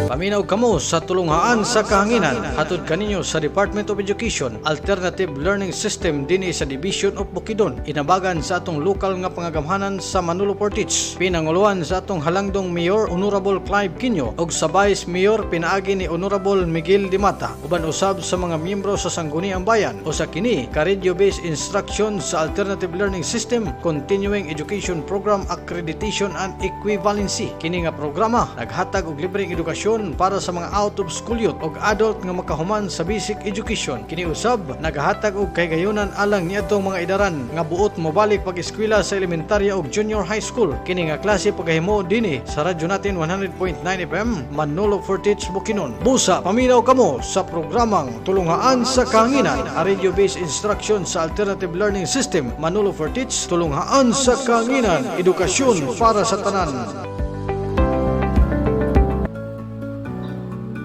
Paminaw kamo sa tulunghaan sa kahanginan hatod kaninyo sa Department of Education Alternative Learning System dinhi sa Division of Bukidnon, inabagan sa atong lokal nga pangagamhanan sa Manolo Portage, pinanguluan sa atong halangdong Mayor Honorable Clive Quino ug sa Vice Mayor pinaagi ni Honorable Miguel Dimata, uban usab sa mga miyembro sa Sangguniang Bayan o sa kini ka radio-based instruction sa Alternative Learning System Continuing Education Program Accreditation and Equivalency. Kini nga programa naghatag og libreng edukasyon para sa mga out of school youth ug adult nga makahuman sa basic education. Kini usab nagahatag og kaygayonan alang niadtong mga idaran nga buot mobalik pag-eskwela sa elementarya ug junior high school. Kini nga klase pagahimo dinhi sa radyo natin 100.9 FM Manolo Portage, Bukidnon. Busa paminaw kamo sa programang Tulunghaan sa Kahanginan, a radio-based instruction sa Alternative Learning System Manolo Portage. Tulunghaan sa Kahanginan, edukasyon para sa tanan.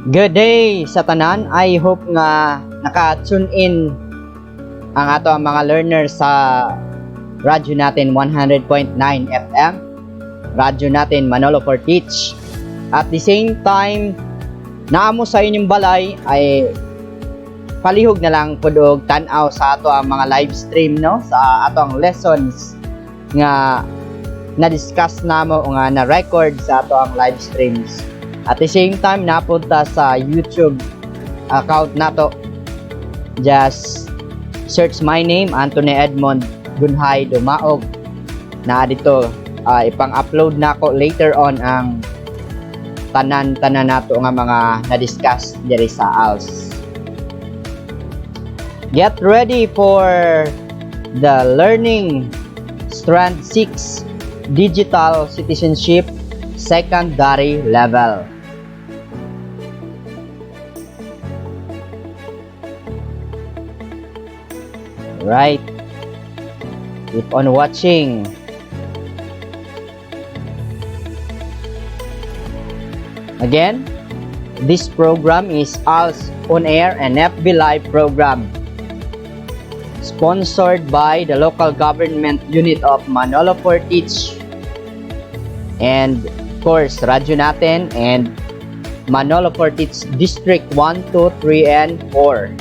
Good day sa tanan. I hope nga naka-tune in ang ato ang mga learners sa radyo natin 100.9 FM, radyo natin Manolo Portage. At the same time, naamo sa inyong balay ay palihog na lang pud og tan-aw sa ato ang mga live stream, no, sa ato ang lessons nga na-discuss namo o nga na-record sa ato ang live streams. At the same time, napunta sa YouTube account nato. Just search my name, Anthony Edmond Gunhay Dumaog. Na dito, ipang-upload na ko later on ang tanan-tanan nato nga mga na-discuss diri sa ALS. Get ready for the Learning Strand 6 Digital Citizenship Secondary Level. Right. Keep on watching. Again, this program is ALS On Air and FB Live program, sponsored by the local government unit of Manolo Portage and of course radyo natin and Manolo Portage District 1, 2, 3, and 4.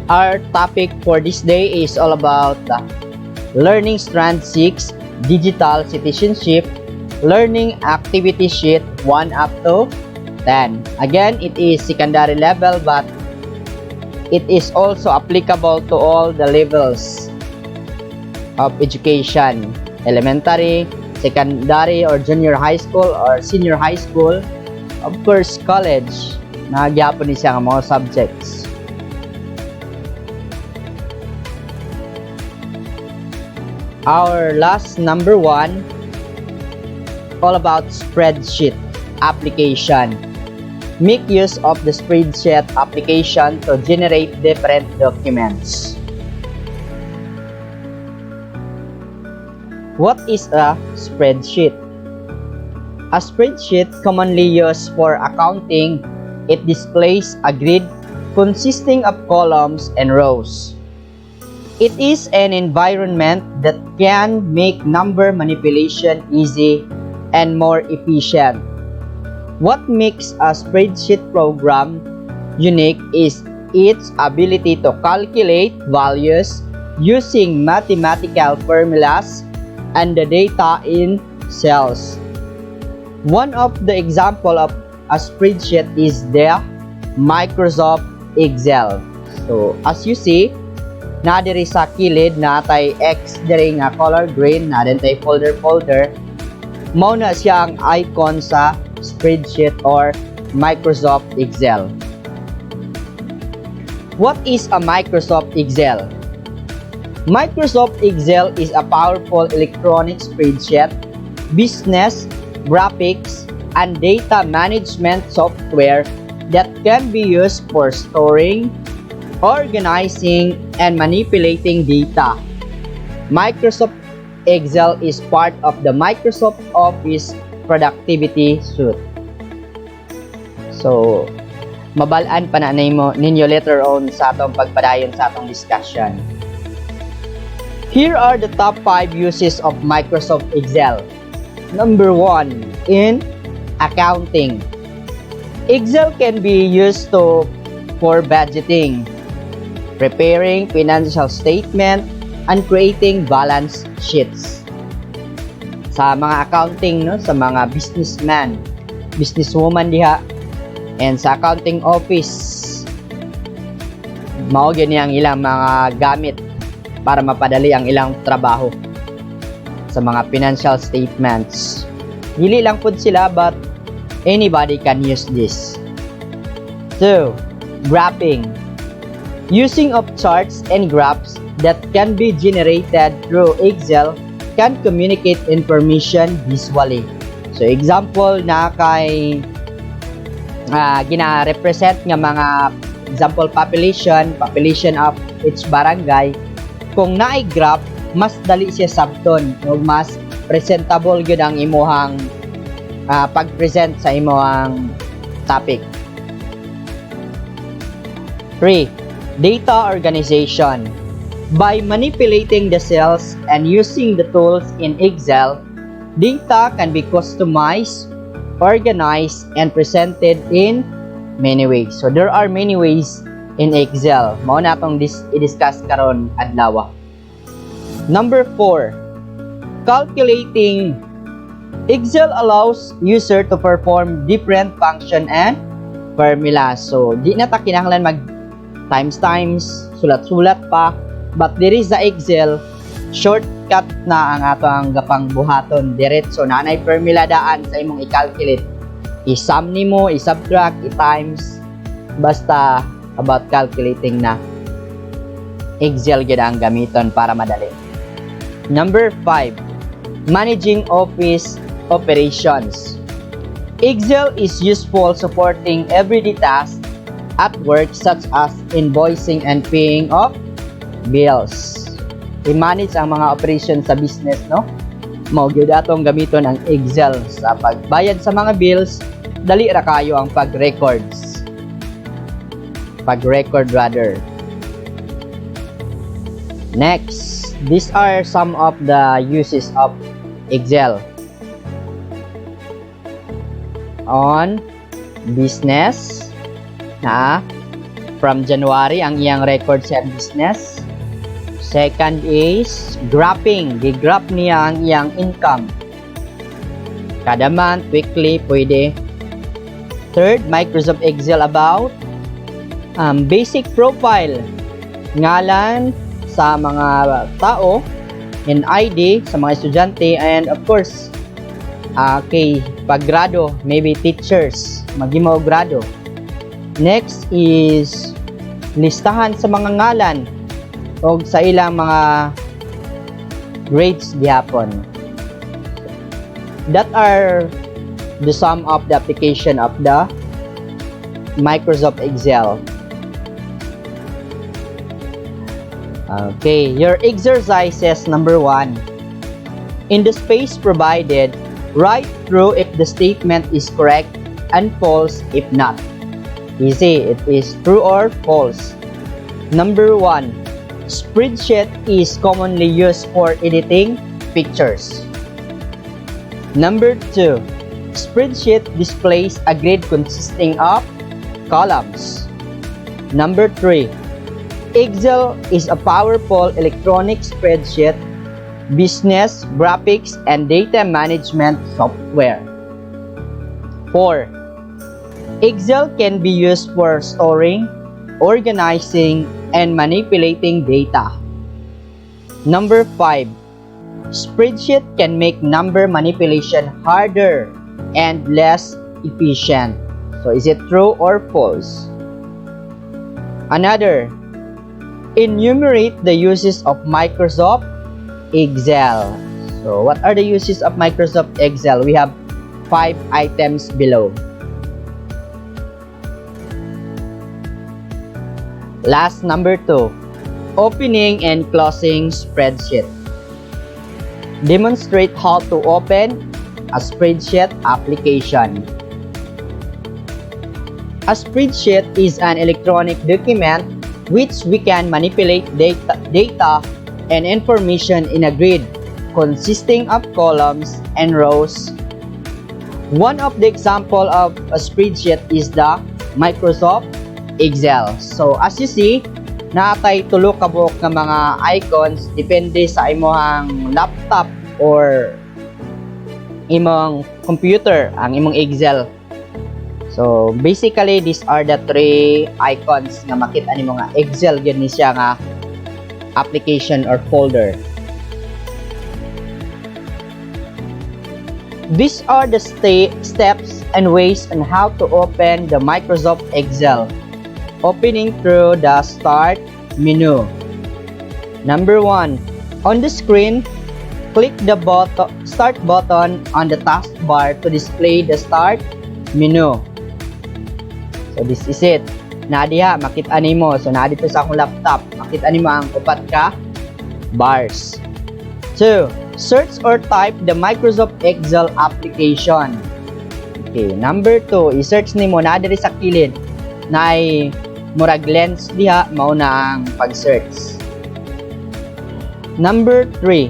Our topic for this day is all about Learning Strand 6 Digital Citizenship Learning Activity Sheet 1 up to 10. Again, it is secondary level but it is also applicable to all the levels of education, elementary, secondary or junior high school or senior high school, of course college. Nagyapon ni siya ng mga subjects. Our last number 1, all about spreadsheet application. Make use of the spreadsheet application to generate different documents. What is a spreadsheet? A spreadsheet, commonly used for accounting, it displays a grid consisting of columns and rows. It is an environment that can make number manipulation easy and more efficient. What makes a spreadsheet program unique is its ability to calculate values using mathematical formulas and the data in cells. One of the example of a spreadsheet is the Microsoft Excel. So, as you see, na diri sa kilid na tay X diri nga color green, na din tay folder mao na siya ang icon sa spreadsheet or Microsoft Excel. What is a Microsoft Excel? Microsoft Excel is a powerful electronic spreadsheet, business, graphics, and data management software that can be used for storing, organizing, and manipulating data. Microsoft Excel is part of the Microsoft Office Productivity Suite. So, mabalaan pa na ninyo later on sa atong pagpadayon sa atong discussion. Here are the top 5 uses of Microsoft Excel. Number 1, in accounting. Excel can be used for budgeting, preparing financial statement, and creating balance sheets. Sa mga accounting, no, sa mga businessman, businesswoman diha, and sa accounting office, mao gyud ang ilang mga gamit para mapadali ang ilang trabaho sa mga financial statements. Dili lang pud sila, but anybody can use this. 2. Graphing. Using of charts and graphs that can be generated through Excel can communicate information visually. So example na kay gina-represent nga mga example population of each barangay. Kung naay graph, mas dali siya sabton o mas presentable gyud ang imuhang pag-present sa imuhang topic. 3. Data organization. By manipulating the cells and using the tools in Excel, data can be customized, organized, and presented in many ways. So there are many ways in Excel. Mao na atong i-discuss karon adlaw. Number 4. Calculating. Excel allows user to perform different function and formulas. So di na ta kinahanglan mag times, sulat-sulat pa. But there is the Excel, shortcut na ang atong gapang buhaton. Diretso na nay formula daan sa imong i-calculate. I-sum nimo, i-subtract, i-times, basta about calculating na. Excel gyud ang gamiton para madali. Number 5. Managing office operations. Excel is useful supporting everyday tasks at work such as invoicing and paying of bills. I-manage ang mga operation sa business, no? Mao gyud atong gamiton ang Excel sa pagbayad sa mga bills. Dali ra kayo ang pag-records. Pag-record rather. Next, these are some of the uses of Excel. On business, from January ang iyang record sa business. Second is graphing. Gi-graph niya ang iyang income. Kada month, weekly, pwede. Third, Microsoft Excel about basic profile. Ngalan sa mga tao and ID sa mga estudyante, and of course, kay paggrado, maybe teachers, maghimaw grado. Next is listahan sa mga ngalan o sa ilang mga grades gihapon. That are the sum of the application of the Microsoft Excel. Okay, your exercises number 1. In the space provided, write through if the statement is correct and false if not. Easy, it is true or false. Number 1. Spreadsheet is commonly used for editing pictures. Number 2. Spreadsheet displays a grid consisting of columns. Number 3. Excel is a powerful electronic spreadsheet, business, graphics, and data management software. 4. Excel can be used for storing, organizing, and manipulating data. Number 5. Spreadsheet can make number manipulation harder and less efficient. So is it true or false? Another, enumerate the uses of Microsoft Excel. So what are the uses of Microsoft Excel? We have 5 items below. Last, number 2, opening and closing spreadsheet. Demonstrate how to open a spreadsheet application. A spreadsheet is an electronic document which we can manipulate data and information in a grid consisting of columns and rows. One of the example of a spreadsheet is the Microsoft Excel. So as you see, naatay tulo ka buok nga mga icons depende sa imong laptop or imong computer ang imong Excel. So basically these are the three icons nga makita nimo nga Excel gyud ni siya nga application or folder. These are the steps and ways on how to open the Microsoft Excel. Opening through the Start menu. Number 1. On the screen, click the Start button on the taskbar to display the Start menu. So this is it. Diha, makita nimo. So dito sa akong laptop, makita nimo ang upat ka bars. 2. Search or type the Microsoft Excel application. Okay, number 2, i-search nimo na diri sa kilid na murag lens diha mao na ang pag-search. Number 3,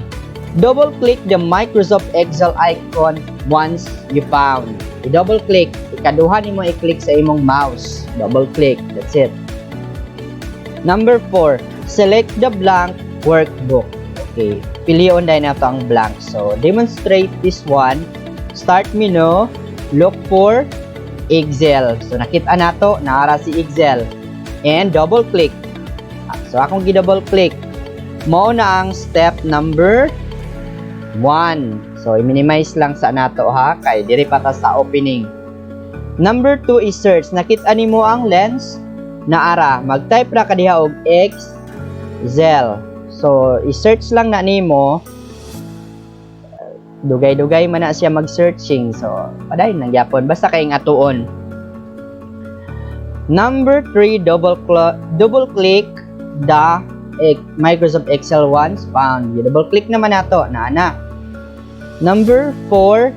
double click the Microsoft Excel icon once you found. I-double click, ikaduha nimo i-click sa imong mouse. Double click, that's it. Number 4, select the blank workbook. Okay, pilion dahil na ito ang blank. So, demonstrate this one. Start menu, look for Excel. So, nakita na ito, naara si Excel. And double click. So, akong gi-double click. Mao na ang step number 1. So, i-minimize lang sa nato ha, kay diri pa ta sa opening. Number 2 is search. Nakita nimo ang lens, naara. Mag-type ra ka diha og Excel. So, i-search lang na nimo. Dugay-dugay man na siya mag-searching. So, paday nang gyapon basta kay atuon. Number 3, double click the Microsoft Excel once found. Double click naman nato na. Number 4,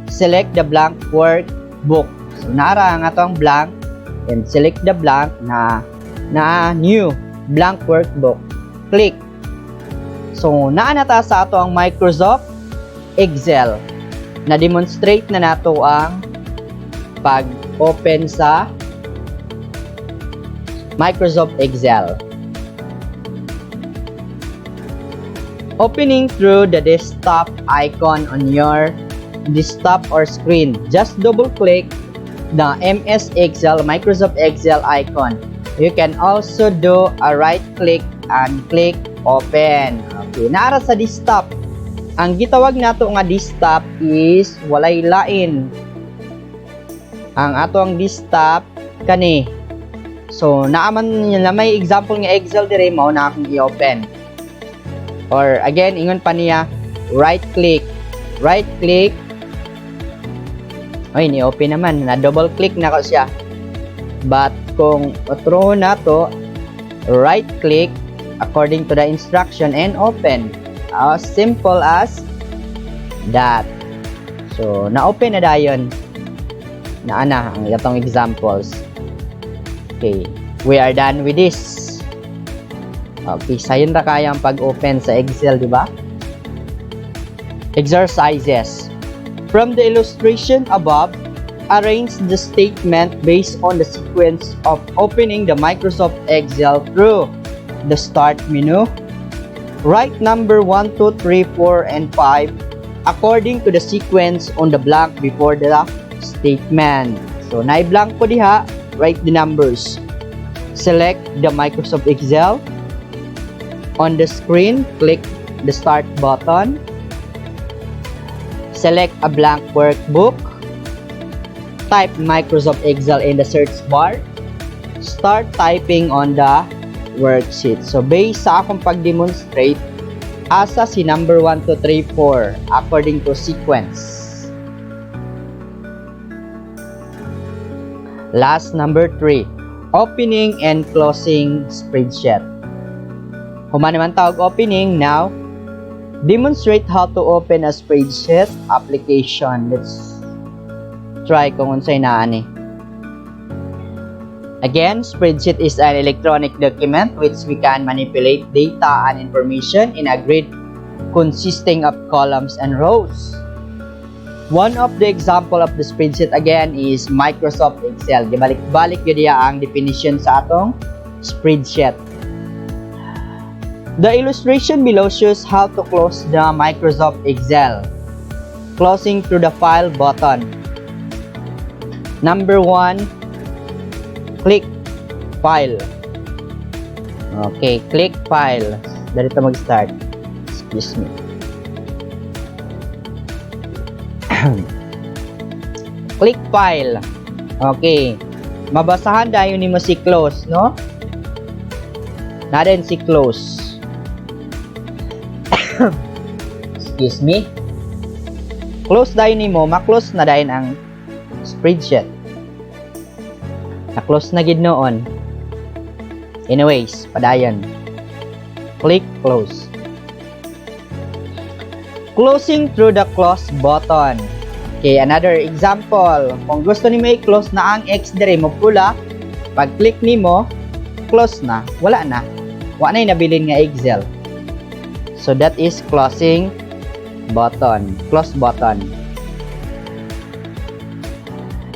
select the blank workbook. So, nara ang atong blank and select the blank na new blank workbook. Click. So, naanata sa ato ang Microsoft Excel. Na-demonstrate na nato ang pag-open sa Microsoft Excel. Opening through the desktop icon on your desktop or screen. Just double-click the MS Excel, Microsoft Excel icon. You can also do a right-click and click open. Okay, naara sa desktop. Ang gitawag nato nga desktop is walay lain. Ang ato ang desktop kani. So, naaman na may example nga Excel dire mao na akong i-open. Or again, ingon pa niya, right click. Right click. Ay, ni-open naman. Na double click na ko siya. But kung otro na to, right click according to the instruction and open. As simple as that. So, na-open na dayon. Naana ang itong examples. Okay, we are done with this. Okay, sayon ta kaya ang pag-open sa Excel, di ba? Exercises. From the illustration above, arrange the statement based on the sequence of opening the Microsoft Excel through the Start menu. Write number 1, 2, 3, 4, and 5 according to the sequence on the blank before the statement. So, na-blank ko diha, write the numbers. Select the Microsoft Excel. On the screen, click the Start button. Select a blank workbook. Type Microsoft Excel in the search bar. Start typing on the worksheet. So, based sa akong pag-demonstrate, asa si number 1, 2, 3, 4 according to sequence. Last, number 3, opening and closing spreadsheet. Human naman tawag opening. Now, demonstrate how to open a spreadsheet application. Let's try kung unsay naa ni. Again, spreadsheet is an electronic document which we can manipulate data and information in a grid consisting of columns and rows. One of the example of the spreadsheet again is Microsoft Excel. Balik-balik yun diya ang definition sa atong spreadsheet. The illustration below shows how to close the Microsoft Excel. Closing through the File button. Number 1, click File. Okay, click File. Dito mag-start. Excuse me. Click File. Okay. Mabasahan dahil nimo si close, no? Naden si close. Excuse me. Close dahil nimo, ma-close na dahil ang spreadsheet. Na-close na gid noon. Anyways, padayon. Click close. Closing through the close button. Okay, another example. Kung gusto nimo i-close na ang X dire mo pula, pag click nimo, close na, wala na. Wala na nabilin nga Excel. So that is closing button, close button.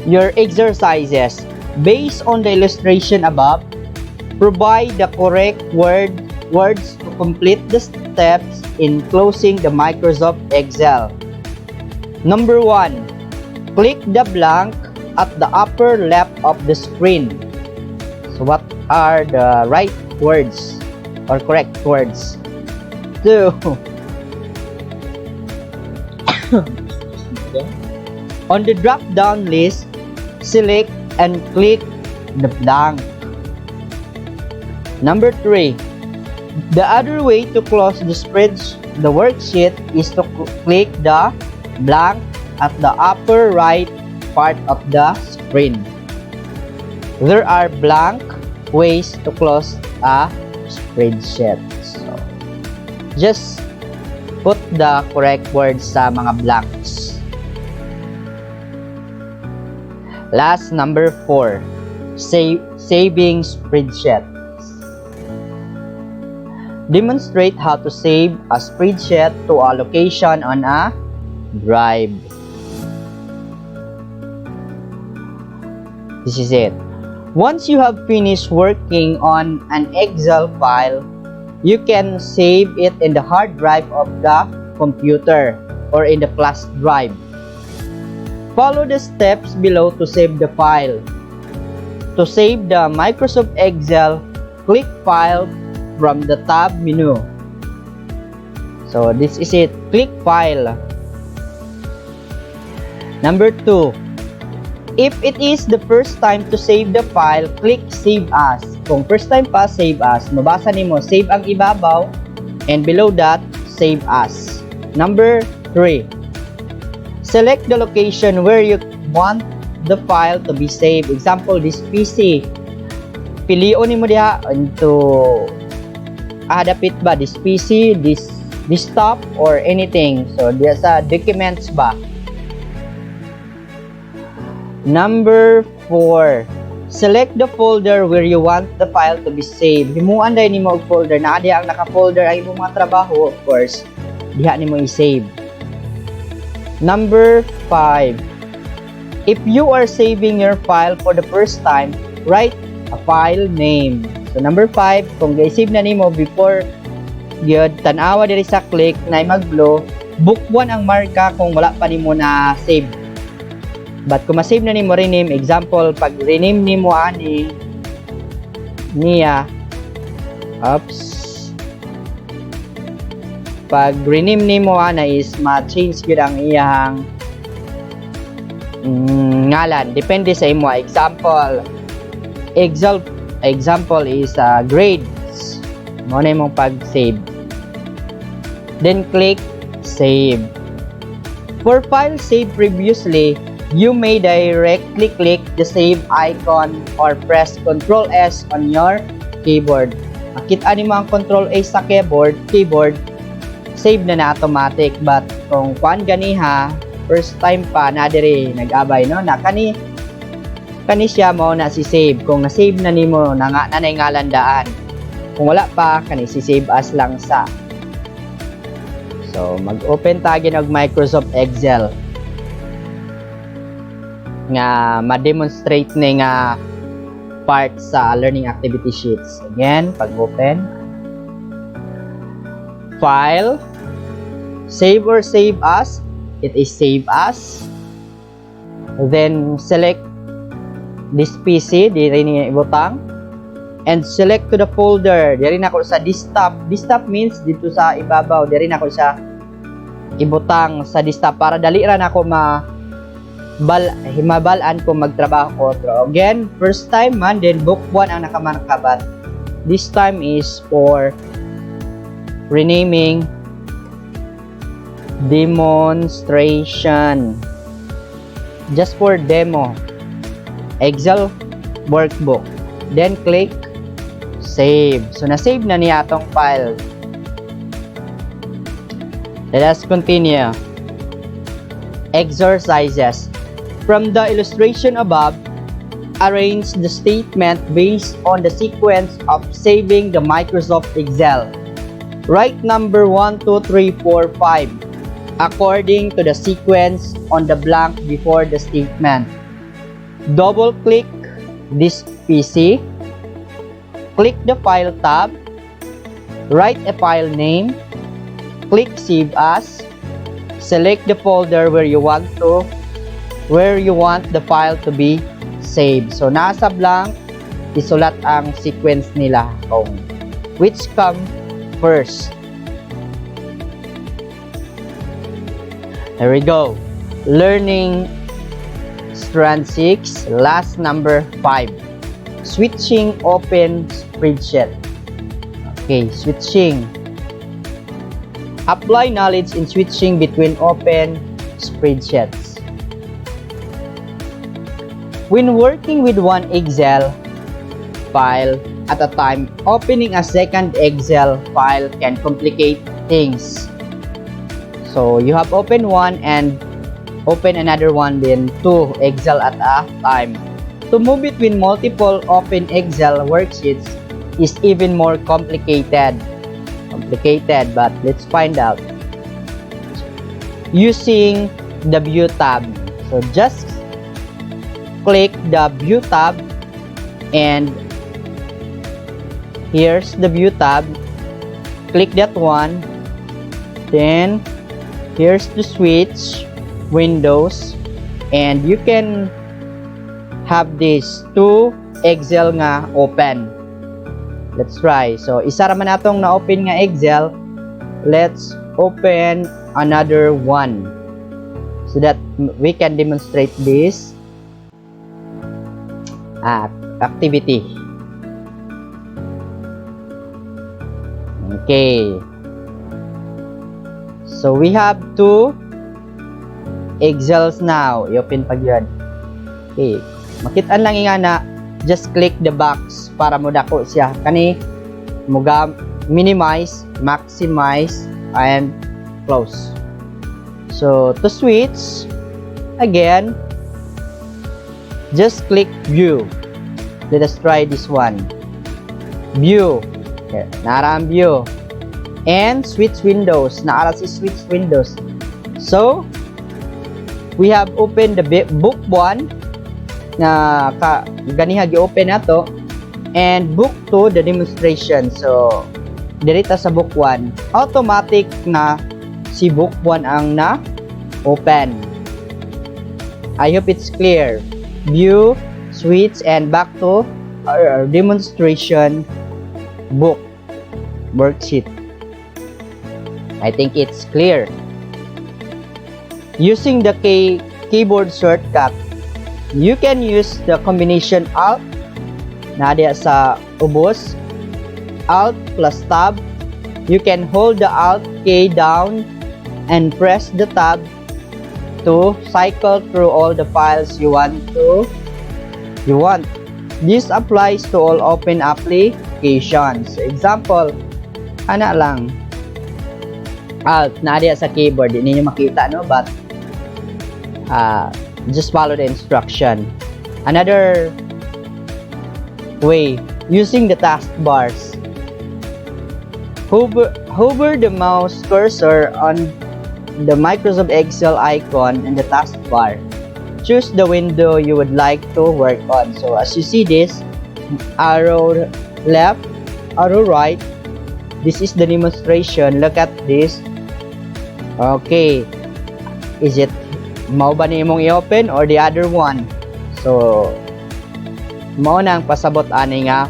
Your exercises. Based on the illustration above, provide the correct words to complete the steps in closing the Microsoft Excel. Number 1, click the blank at the upper left of the screen. So what are the right words or correct words? 2, on the drop-down list, select and click the blank. Number 3, the other way to close the worksheet is to click the blank at the upper right part of the screen. There are blank ways to close a spreadsheet. So, just put the correct words sa mga blanks. Last, number 4, saving spreadsheet. Demonstrate how to save a spreadsheet to a location on a drive. This is it. Once you have finished working on an Excel file, you can save it in the hard drive of the computer or in the flash drive. Follow the steps below to save the file. To save the Microsoft Excel, click File from the tab menu. So this is it. Click File. Number 2, if it is the first time to save the file, click Save As. Kung first time pa, Save As. Mabasa nimo, save ang ibabaw, and below that, Save As. Number 3, select the location where you want the file to be saved. Example, this PC. Pilion nimo diha into dapit ba this PC, this desktop, or anything. So diya sa documents ba. Number 4, select the folder where you want the file to be saved. Himuan dahil nimo og folder na diha ang naka-folder ay imong mga trabaho, of course. Diha nimo i-save. Number 5, if you are saving your file for the first time, write a file name. So number 5, kung i-save na nimo before gyud tan-awa diri sa click na mag-blow, book 1 ang marka kung wala pa nimo na save. But kung ma-save na nimo rename, example, pag rename nimo ani niya, pag rename nimo ana is ma-change gyud ang iyang ngalan, depende sa imo. Example is grades. Mo na imong pag-save. Then click Save. For file saved previously, you may directly click the save icon or press Ctrl S on your keyboard. Makita nimo ang Ctrl S sa keyboard, save na automatic. But kung kuan ganiha, first time pa na diri nag-abay no, na kani kani siya mao na si save. Kung na-save na nimo na nga nanay ngalandaan. Kung wala pa, kani si save as lang sa. So mag-open ta og Microsoft Excel nga ma-demonstrate ni nga part sa learning activity sheets. Again, pag-open, file, save or save as, it is save as. Then select this PC, diri ni ibutang, and select to the folder. Diri na ko sa desktop. Desktop means dito sa ibabaw. Diri na ko sa ibutang sa desktop para dali ra nako himabalaan ko magtrabaho ko. Again, first time man, then book 1 ang nakamarka, but this time is for renaming demonstration, just for demo Excel workbook. Then click save. So na-save na niya atong file. Let us continue. Exercises. From the illustration above, arrange the statement based on the sequence of saving the Microsoft Excel. Write number 1, 2, 3, 4, 5 according to the sequence on the blank before the statement. Double-click this PC. Click the File tab. Write a file name. Click Save As. Select the folder where you want the file to be saved. So nasa blank, isulat ang sequence nila kung which come first. There we go. Learning strand 6, last number 5. Switching open spreadsheet. Okay, switching. Apply knowledge in switching between open spreadsheets. When working with one Excel file at a time, opening a second Excel file can complicate things. So you have opened one and open another one, then 2 Excel at a time. To move between multiple open Excel worksheets is even more complicated, but let's find out. Using the View tab. So just click the View tab, and here's the View tab. Click that one, then here's the switch windows, and you can have these 2 Excel nga open. Let's try. So isa ra man atong na open nga Excel. Let's open another one so that we can demonstrate this activity. Okay. So we have 2 Excels now. I-open pag yun. Okay. Makitaan lang nga na just click the box para mo dako siya. Kani mo minimize, maximize, and close. So to switch, again, just click View. Let us try this one. View. Okay. Naara ang View. And switch windows. Naara si switch windows. So we have opened the book 1 na ganiha gi-open nato, and book 2 the demonstration. So dirita sa book 1, automatic na si book 1 ang na open. I hope it's clear. View, switch, and back to our demonstration book worksheet. I think it's clear. Using the keyboard shortcut, you can use the combination Alt na diya sa ubos, Alt plus Tab. You can hold the Alt key down and press the Tab to cycle through all the files you want. This applies to all open applications. Example, ana lang, Alt na diya sa keyboard, hindi niyo makita, no, but just follow the instruction. Another way, using the taskbars. Hover the mouse cursor on the Microsoft Excel icon in the taskbar. Choose the window you would like to work on. So as you see this, arrow left, arrow right, this is the demonstration. Look at this. Okay, is it mao ba ni imong i-open or the other one? So mao nang pasabot ani nga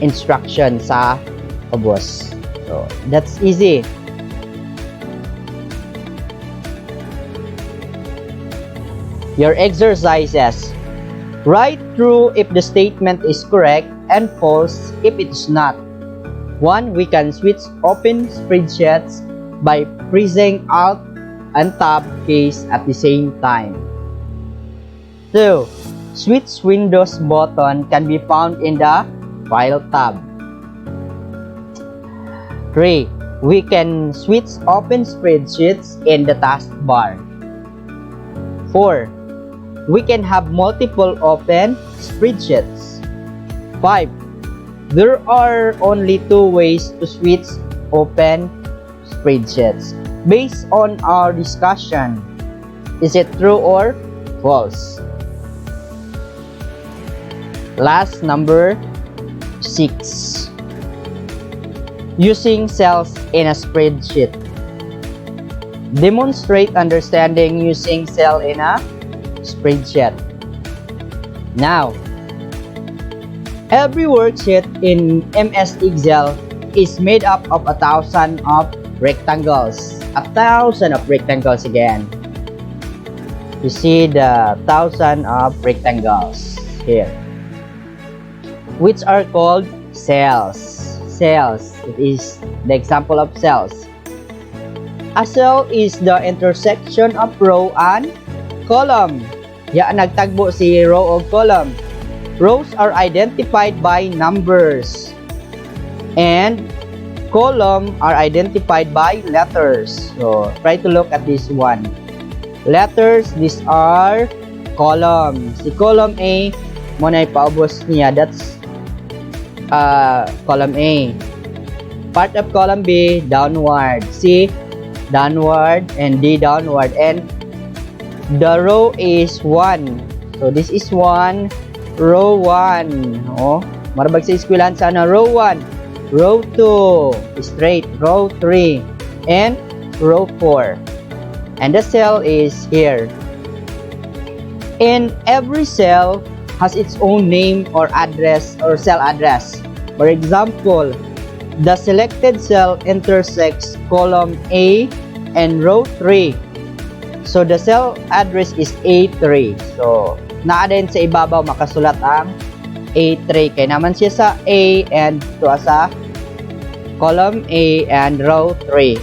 instruction sa ubos. So that's easy. Your exercises. Write true if the statement is correct and false if it is not. 1. We can switch open spreadsheets by pressing Alt and Tab keys at the same time. 2. Switch Windows button can be found in the File tab. 3. We can switch open spreadsheets in the taskbar. 4. We can have multiple open spreadsheets. 5. There are only 2 ways to switch open spreadsheets. Based on our discussion, is it true or false? Last, number 6. Using cells in a spreadsheet. Demonstrate understanding using cell in a spreadsheet. Now, every worksheet in MS Excel is made up of 1,000 of rectangles. 1,000 of rectangles again. You see the 1,000 of rectangles here, which are called cells. Cells. It is the example of cells. A cell is the intersection of row and column. Ya, nagtagbo si row o column. Rows are identified by numbers and column are identified by letters. So, try to look at this one. Letters, these are column. Si column A, mo na ipaubos niya. That's column A. Part of column B, downward. C, downward, and D, downward. And the row is 1. So, this is 1. Row 1. Oh, marabag sa eskwelahan sana. Row 1. Row 2. Straight. Row 3. And row 4. And the cell is here. And every cell has its own name or address or cell address. For example, the selected cell intersects column A and row 3. So, the cell address is A3. So, naa din sa ibabaw makasulat ang A3. Kaya naman siya sa A and to sa column A and row 3.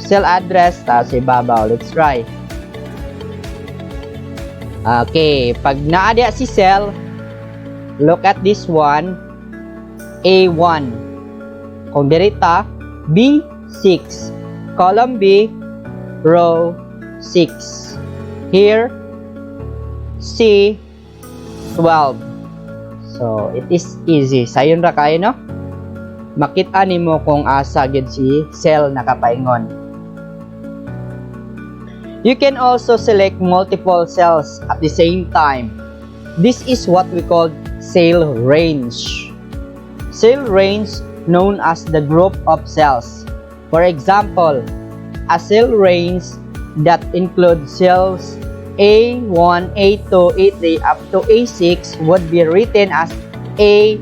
Cell address sa ibabaw. Let's try. Okay. Pag naa diya si cell, look at this one. A1. Kung dirita, B6. Column B, row 6. Here, C12. So, it is easy. Sayon ra kayo, no? Makita nimo kung asa gid si cell nakapaingon. You can also select multiple cells at the same time. This is what we call cell range. Cell range known as the group of cells. For example, a cell range that includes cells A1, A2, A3 up to A6 would be written as A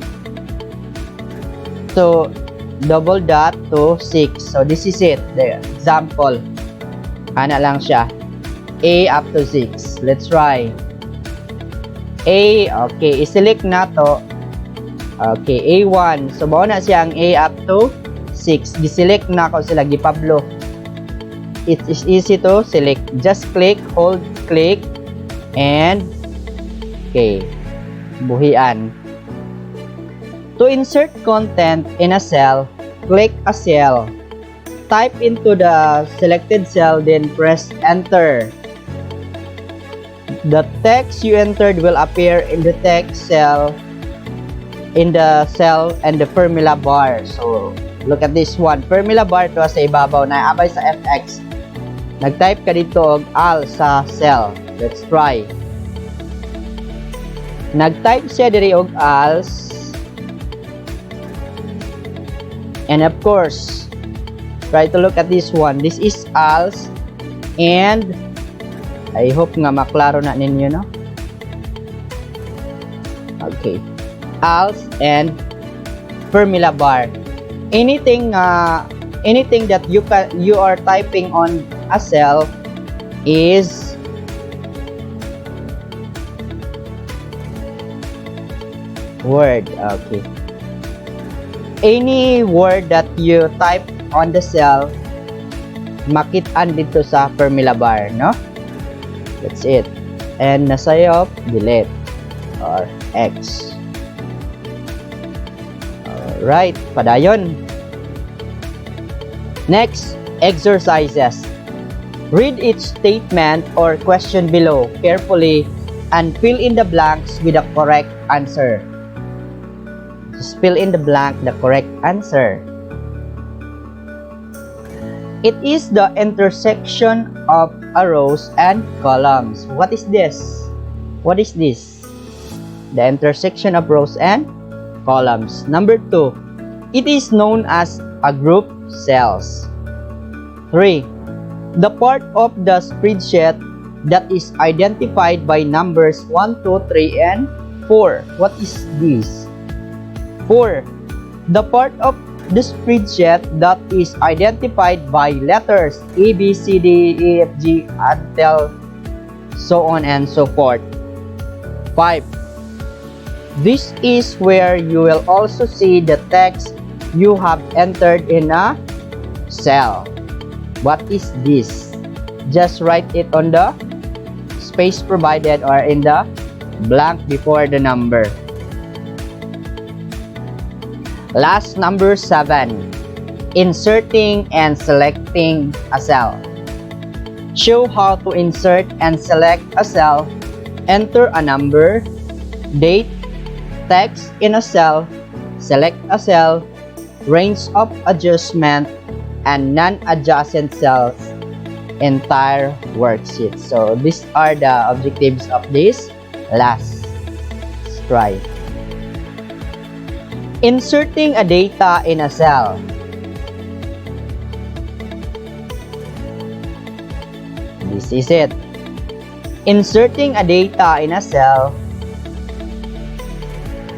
to double dot to 6. So this is it. The example. Ana lang siya. A up to 6. Let's try. A, okay, i-select na to. Okay, A1. So mao na siya ang A up to 6. Gi-select na ko sila gipablo. It is easy to select. Just click, hold, click, and okay, buhian. To insert content in a cell, click a cell. Type into the selected cell, then press enter. the text you entered will appear in the text cell, in the cell and the formula bar. So, look at this one. Formula bar to sa ibabaw na abay sa FX. Nag-type ka dito og AL sa cell. Let's try. Nag-type siya diri og ALS. And of course, try to look at this one. This is ALS. And I hope nga maklaro na ninyo, no? Okay. ALS and formula bar. Anything that you are typing on a cell is word. Okay. Any word that you type on the cell, makitaan dito sa formula bar, no? That's it. And nasayop, delete or X. Alright, padayon. Next, exercises. Read each statement or question below carefully and fill in the blanks with the correct answer. Just fill in the blank the correct answer. It is the intersection of rows and columns. What is this? What is this? The intersection of rows and columns. Number 2. It is known as a group cells. 3. The part of the spreadsheet that is identified by numbers 1, 2, 3, and 4. What is this? 4. The part of the spreadsheet that is identified by letters A, B, C, D, E, F, G until so on and so forth. 5. This is where you will also see the text you have entered in a cell. What is this? Just write it on the space provided or in the blank before the number. Last, number 7. Inserting and selecting a cell. Show how to insert and select a cell. Enter a number, date, text in a cell, select a cell, range of adjustment, and non-adjacent cells, entire worksheet. So these are the objectives of this last try. Inserting a data in a cell. This is it. Inserting a data in a cell.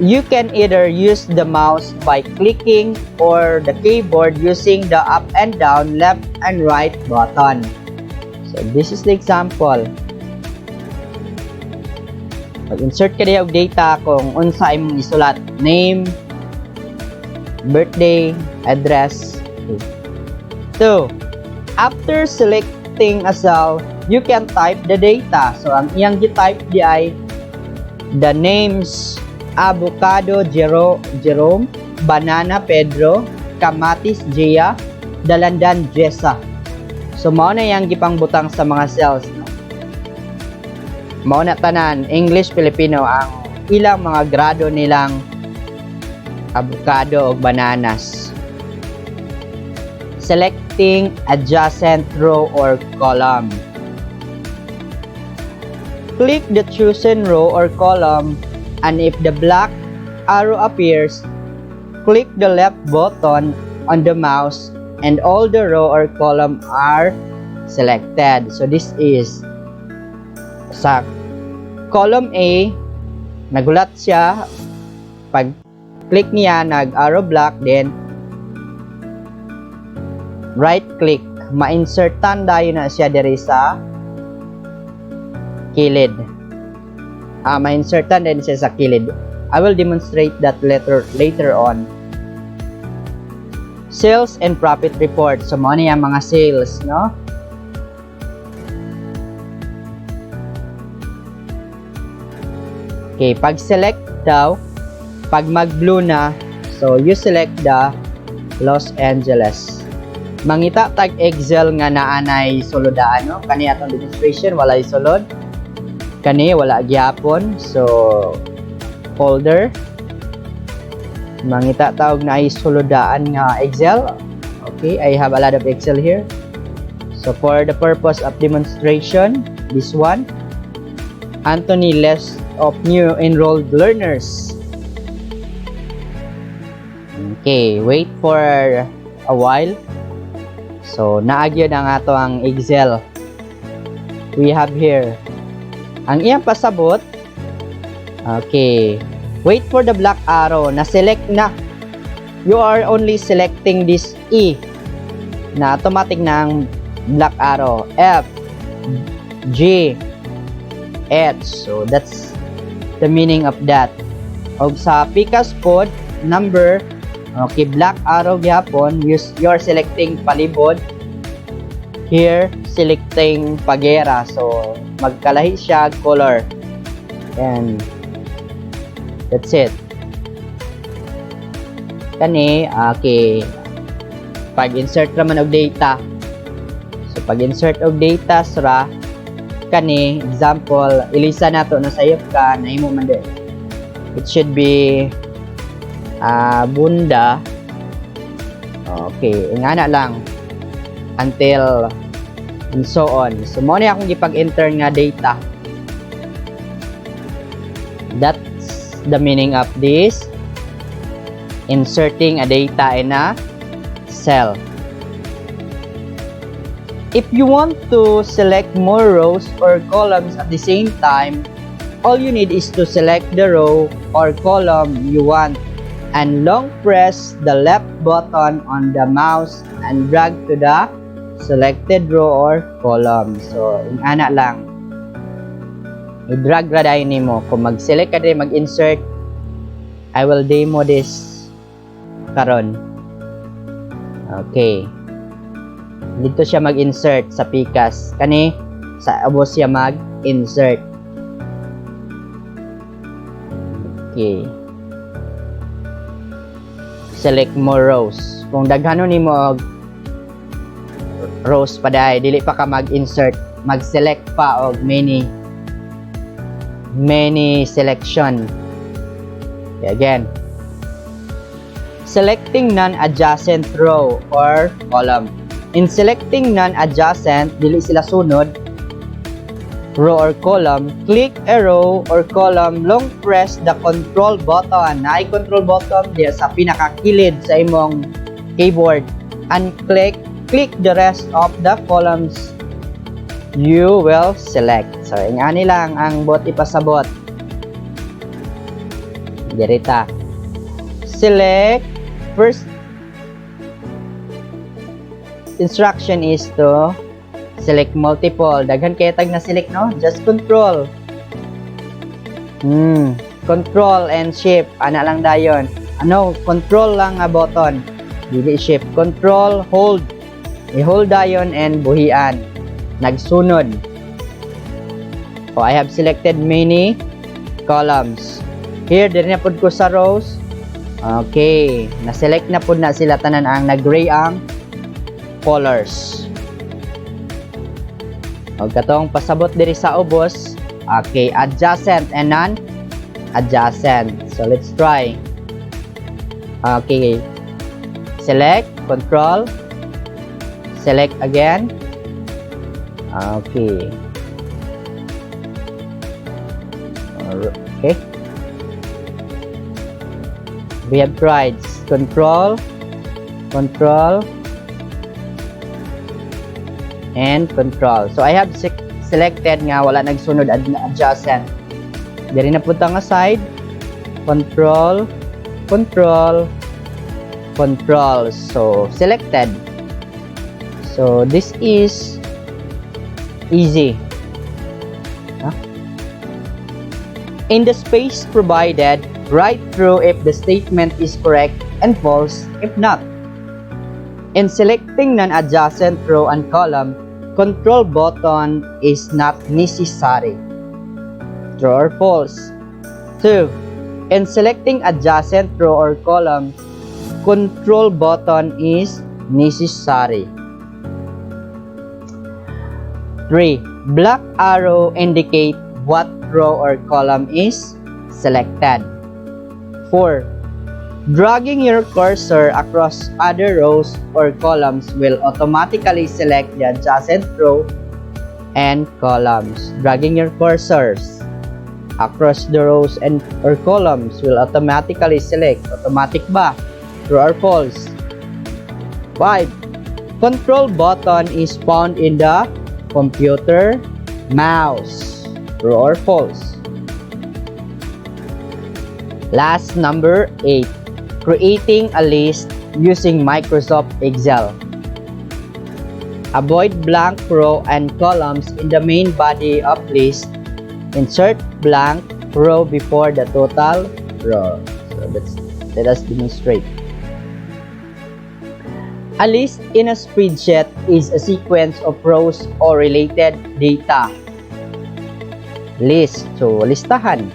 You can either use the mouse by clicking or the keyboard using the up and down, left and right button. So this is the example. Mag-insert ka diya og data kung unsa imong isulat. Name, birthday, address. 2. After selecting a cell, you can type the data. So ang iyang gi-type di ay the names: avocado Jerome, banana Pedro, kamatis Gia, dalandan Jessa. So mao na yang gipangbutang sa mga cells, no? Mao na tanan English Filipino ang ilang mga grado nilang avocado o bananas. Selecting adjacent row or column. Click the chosen row or column, and if the black arrow appears, click the left button on the mouse and all the row or column are selected. So this is sa column A, nagulat siya. Pag click niya, nag-arrow black, then right click, ma-insertan dayon na siya diri sa kilid. Ma-insertan din siya sa kilid. I will demonstrate that later on. Sales and profit report. So mo niya mga sales, no? Okay, pag select daw, pag mag-blue na, so you select the Los Angeles. Mangita tag Excel nga naanay sulodaan, no? Kani atong demonstration walay sulod. Kani wala gyapon, so folder. Mangita tawag na ay sulodaan nga Excel. Okay, I have a lot of Excel here. So for the purpose of demonstration, this one, Anthony list of new enrolled learners. Okay, wait for a while. So naagyo na nga to ang Excel. We have here ang iyang pasabot. Okay, wait for the black arrow na select na. You are only selecting this E na automatic na ang black arrow. F, G, H. So that's the meaning of that. Og sa PCAS code number, okay, black arrow gyapon, you're selecting palibot. Here, selecting pagera. So magkalahi siya color. And that's it. Kani, okay. Pag-insert naman og data. So pag-insert og data sra kani, example, ilisa nato na sayop ka na imo man din. It should be bunda. Okay, ingana lang until and so on. So mo ni akong gipag-enter nga data. That's the meaning of this. Inserting a data in a cell. If you want to select more rows or columns at the same time, all you need is to select the row or column you want and long press the left button on the mouse and drag to the selected row or column. So, ingana lang. I-drag ra dahil nimo. Kung mag-select ka din, mag-insert, I will demo this karon. Okay. Dito siya mag-insert sa PCAS. Kani, sa abos siya mag-insert. Okay. Select more rows. Kung daghano nimo og rows pa dai, dili pa ka mag-insert, mag-select pa og many selection. Okay, again. Selecting non-adjacent row or column. In selecting non-adjacent, dili sila sunod, row or column, click a row or column, long press the control button. Na control button diya sa pinakakilid sa imong keyboard and click the rest of the columns you will select. So, ingani lang ang bot ipasabot. Dirita. Select. First instruction is to select multiple. Daghan kay tag na select, no? Just control. Control and shift. Ana lang dayon. Ano? Control lang nga button. Dili shift. Control, hold. I-hold dayon and buhian. Nagsunod. Oh, I have selected many columns. Here, diri na pud ko sa rows. Okay, na-select na po na sila tanan ang nag-gray ang colors. O katong pasabot diri sa ubos. Okay, adjacent and non-adjacent. So let's try. Okay. Select, control. Select again. Okay. Okay. We have tried control, and control. So I have selected nga wala nagsunod adjacent. Diri na punta nga side, control. So selected. So this is easy. In the space provided, write through if the statement is correct and false if not. In selecting non-adjacent row and column, control button is not necessary. True or false? 2. In selecting adjacent row or column, control button is necessary. 3. Black arrow indicate what row or column is selected. 4. Dragging your cursor across other rows or columns will automatically select the adjacent row and columns. Dragging your cursors across the rows and or columns will automatically select. Automatic ba? True or false? 5. Control button is found in the computer mouse. True or false? Last, number 8. Creating a list using Microsoft Excel. Avoid blank row and columns in the main body of list. Insert blank row before the total row. So let us demonstrate. A list in a spreadsheet is a sequence of rows or related data. List. So, listahan.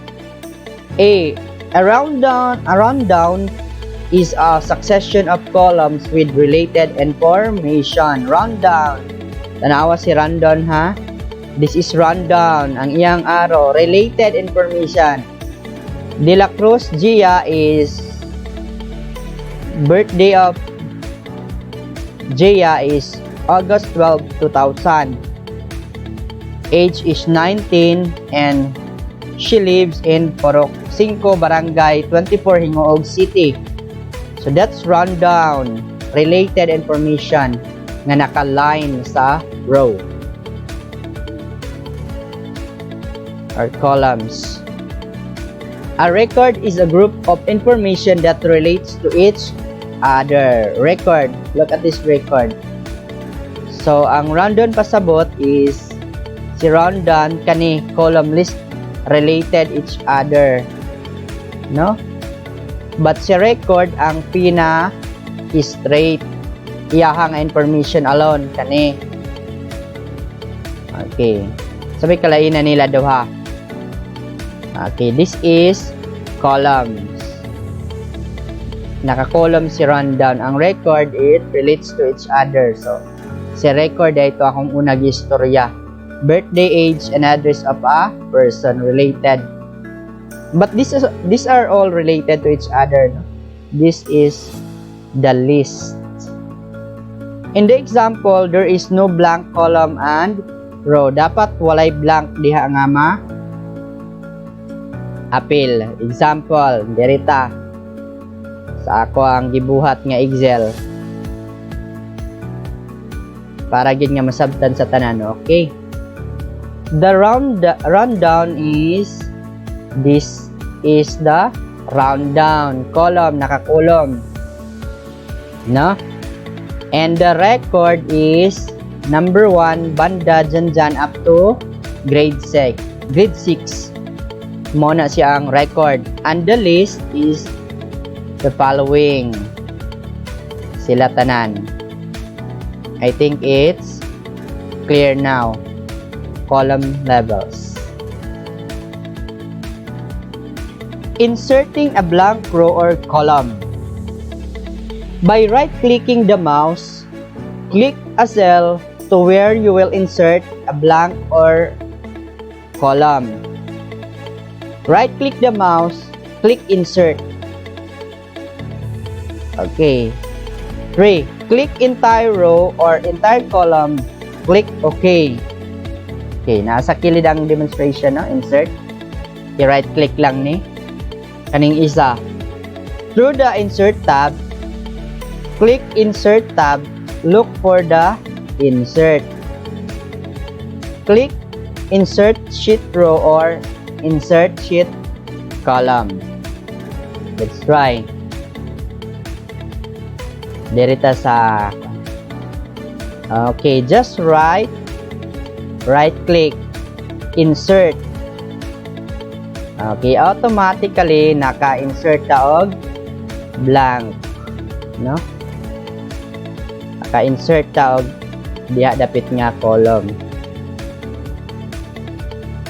A rundown is a succession of columns with related information. Rundown. Tanawa si rundown ha. This is rundown. Ang iyang arrow. Related information. De la Cruz Gia is birthday of Gia is August 12, 2000. Age is 19 and she lives in Porok 5, Barangay 24, Hingoog City. So that's rundown. Related information nga naka-line sa row or columns. A record is a group of information that relates to each other. Record. Look at this record. So, ang rundown pasabot is si rundown kani column list related each other. No? But si record ang pina straight. Iyahang information alone kani. Okay. Sabi kalainan nila daw ha. Okay, this is columns. Naka-column si rundown. Ang record, it relates to each other. So, si record ay ito akong unang istorya. Birthday, age, and address of a person related. But these are all related to each other. No? This is the list. In the example, there is no blank column and row. Dapat walay blank diha nga ma apil. Example, derita. Sa ako ang gibuhat nga Excel. Para gid nga masabtan sa tanan, okay? The rundown is this is the rundown column, naka-column. No? And the record is number 1 banda dyan up to grade 6. Muna siya ang record. And the list is the following. Sila tanan. I think it's clear now. Column levels. Inserting a blank row or column. By right-clicking the mouse, click a cell to where you will insert a blank or column. Right-click the mouse, click Insert. Okay. 3. Click entire row or entire column, click OK. Okay, nasa kilid ang demonstration, no? Insert. Okay, right-click lang ni. Kaning isa. Through the Insert tab, click Insert tab, look for the Insert. Click Insert Sheet Row or Insert Sheet Column. Let's try. Dirita sa... Okay, just right-click, Insert. Okay, automatically naka-insert ta og blank, no? Naka-insert ta og diha dapit nga column.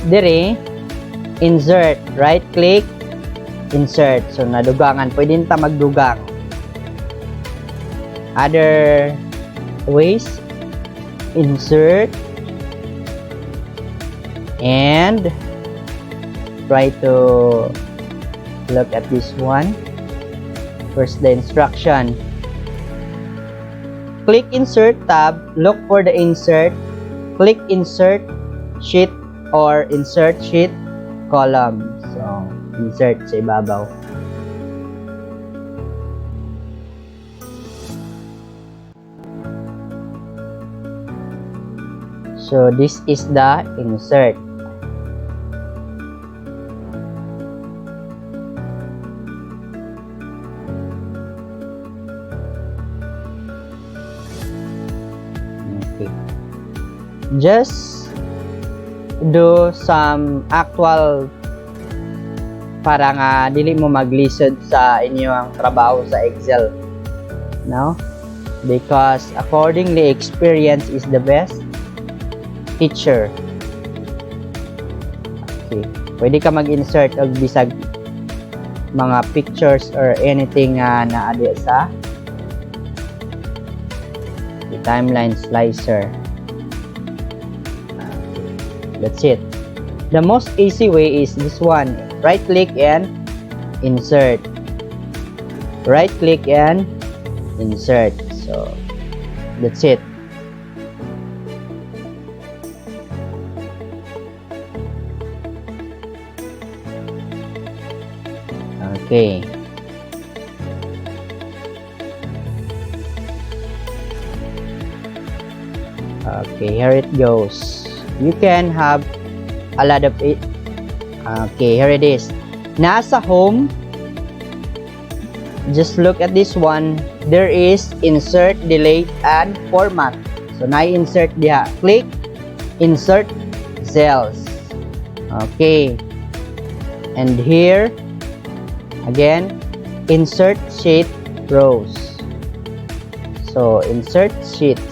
Dire, insert, right-click, insert. So nadugangan, pwede ta magdugang. Other ways, insert and try to look at this one. First, the instruction. Click Insert tab, look for the insert, click Insert Sheet or Insert Sheet column. So, insert sa ibabaw. So, this is the insert. Okay. Just do some actual para nga dili mo maglisod sa inyong trabaho sa Excel. No? Because accordingly, experience is the best teacher. Okay. Pwede ka mag-insert og bisag mga pictures or anything na adi sa the timeline slicer. That's it. The most easy way is this one. Right click and insert. Right click and insert. So that's it. Okay. Okay, here it goes. You can have a lot of it. Okay, here it is. Nasa home, just look at this one. There is insert, delete, and format. So, na-insert diha. Click insert cells. Okay. And here, again, insert sheet rows. So, insert sheets.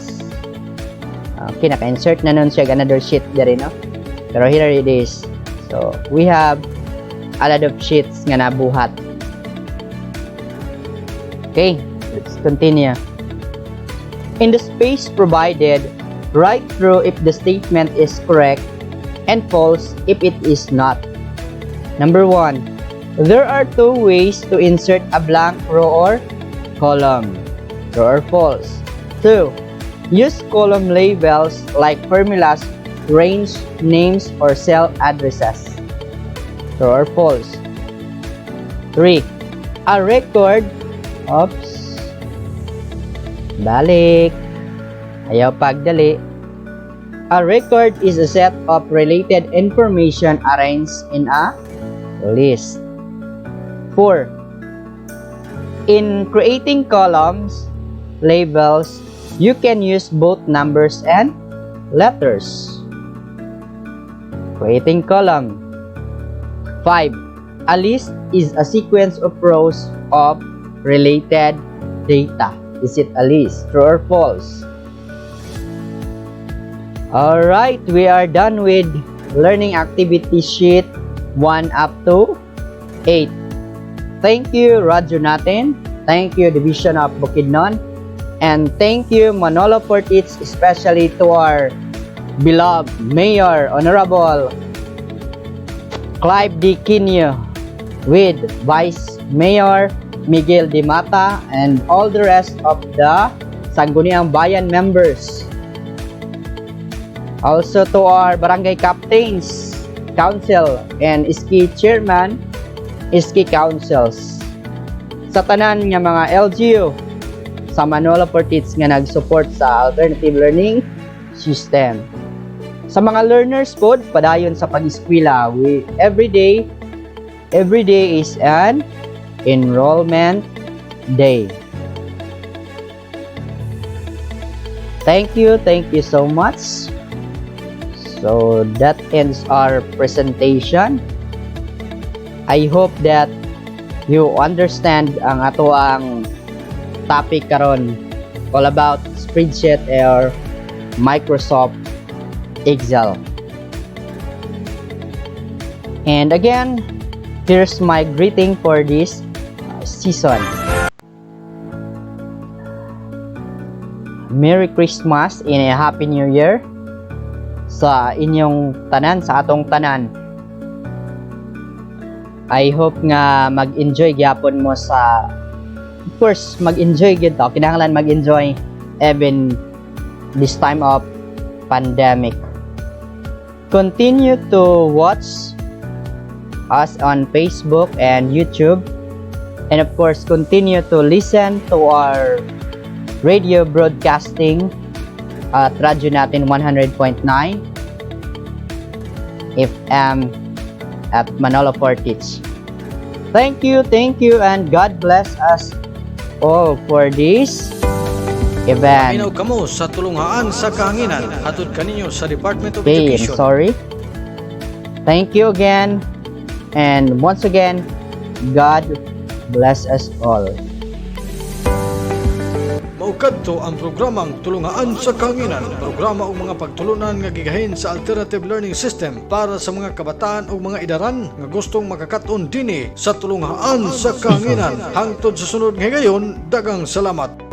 Okay, naka-insert na nun siya another sheet there, no? Pero here it is. So, we have a lot of sheets nga nabuhat. Okay, let's continue. In the space provided, write through if the statement is correct and false if it is not. Number 1. There are two ways to insert a blank row or column. True or false? 2. Use column labels like formulas, range, names, or cell addresses. True or false? 3. A record. Oops. Balik. Ayaw pagdali. A record is a set of related information arranged in a list. 4. In creating columns, labels, you can use both numbers and letters. Creating column. 5. A list is a sequence of rows of related data. Is it a list? True or false? Alright, we are done with learning activity sheet 1 up to 8. Thank you, Radyo natin. Thank you, Division of Bukidnon. And thank you, Manolo Portits, especially to our beloved Mayor, Honorable Clive D. Quinio, with Vice Mayor Miguel Di Mata, and all the rest of the Sangguniang Bayan members. Also to our Barangay Captains, Council, and Iski Chairman, Iski Councils. Sa tanan nga mga LGU, sa Manolo Portits nga nag-support sa alternative learning system. Sa mga learners po, padayon sa pag-eskwela, every day is an enrollment day. Thank you so much. So that ends our presentation. I hope that you understand ang ato ang topic karon, all about Spreadsheet or Microsoft Excel. And again, here's my greeting for this season. Merry Christmas and a Happy New Year sa inyong tanan, sa atong tanan. I hope nga mag-enjoy gyapon mo sa, of course, mag-enjoy gyud to. Kinahanglan mag-enjoy even this time of pandemic. Continue to watch us on Facebook and YouTube. And of course, continue to listen to our radio broadcasting at radyo natin 100.9 FM at Manolo Fortich. Thank you, and God bless us all for this event. Minaw kamo sa tulunghaan sa kahanginan hatod kaninyo sa Department of Okay, I'm Education. sorry. Thank you again, and once again, God bless us all. Maukadto ang programang Tulungaan sa Kahanginan, programa o mga pagtulunan nga gigahin sa alternative learning system para sa mga kabataan o mga idaran nga gustong makakaton dinhi sa Tulungaan sa Kahanginan. Hangtod sa sunod nga gayon, dagang salamat.